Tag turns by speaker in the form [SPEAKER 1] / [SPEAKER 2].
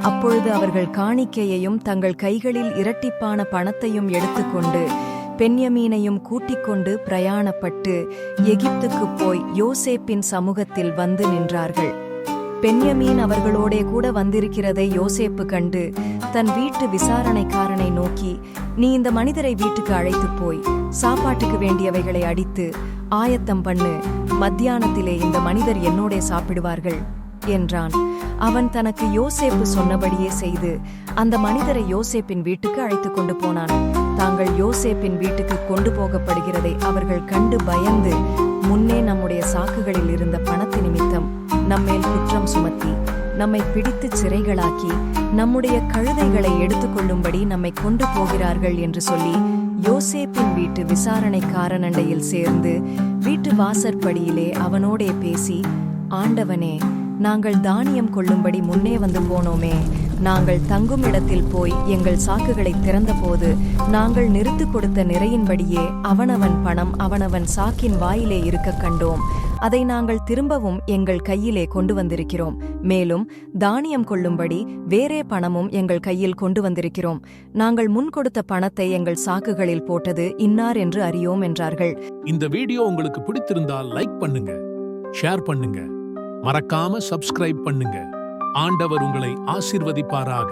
[SPEAKER 1] அப்பொழுது அவர்கள் காணிக்கையையும் தங்கள் கைகளில் இரட்டிப்பான பணத்தையும் எடுத்துக்கொண்டு பென்யமீனையும் கூட்டிக் கொண்டு பிரயாணப்பட்டு எகிப்துக்குப் போய் யோசேப்பின் சமூகத்தில் வந்து நின்றார்கள். பென்யமீன் அவர்களோடே கூட வந்திருக்கிறதை யோசேப்பு கண்டு தன் வீட்டு விசாரணைக்காரனை நோக்கி, நீ இந்த மனிதரை வீட்டுக்கு அழைத்துப் போய் சாப்பாட்டுக்கு வேண்டியவைகளை அடித்து ஆயத்தம் பண்ணு, மத்தியானத்திலே இந்த மனிதர் என்னோடே சாப்பிடுவார்கள் என்றான். அவன் தனக்கு யோசேப்பு சொன்னபடியே செய்து அந்த மனிதரை யோசேப்பின் வீட்டுக்கு அழைத்துக் கொண்டு போனான். தாங்கள் யோசேப்பின் வீட்டுக்கு கொண்டு போகப்படுகிறதை அவர்கள் கண்டு பயந்து, முன்னே நம்முடைய சாக்குகளில் இருந்த பணத்து நிமித்தம் நம்மேல் குற்றம் சுமத்தி நம்மை பிடித்து சிறைகளாக்கி நம்முடைய கழுதைகளை எடுத்துக்கொள்ளும்படி நம்மை கொண்டு போகிறார்கள் என்று சொல்லி யோசேப்பின் வீட்டு விசாரணைக்காரனண்டையில் சேர்ந்து வீட்டு வாசற்படியிலே அவனோடே பேசி, ஆண்டவனே, நாங்கள் தானியம் கொள்ளும்படி முன்னே வந்து போனோமே, நாங்கள் தங்கும் இடத்தில் போய் எங்கள் சாக்குகளை திறந்தபோது நாங்கள் நிறுத்து கொடுத்த நிறையின்படியே அவனவன் பணம் அவனவன் சாக்கின் வாயிலே இருக்க கண்டோம். அதை நாங்கள் திரும்பவும் எங்கள் கையிலே கொண்டு வந்திருக்கிறோம். மேலும் தானியம் கொள்ளும்படி வேறே பணமும் எங்கள் கையில் கொண்டு வந்திருக்கிறோம். நாங்கள் முன் கொடுத்த பணத்தை எங்கள் சாக்குகளில் போட்டது இன்னார் என்று அறியோம் என்றார்கள்.
[SPEAKER 2] இந்த வீடியோ உங்களுக்கு பிடித்திருந்தால் லைக் பண்ணுங்க, ஷேர் பண்ணுங்க, மறக்காம சப்ஸ்கிரைப் பண்ணுங்க. ஆண்டவர் உங்களை ஆசீர்வதிப்பாராக.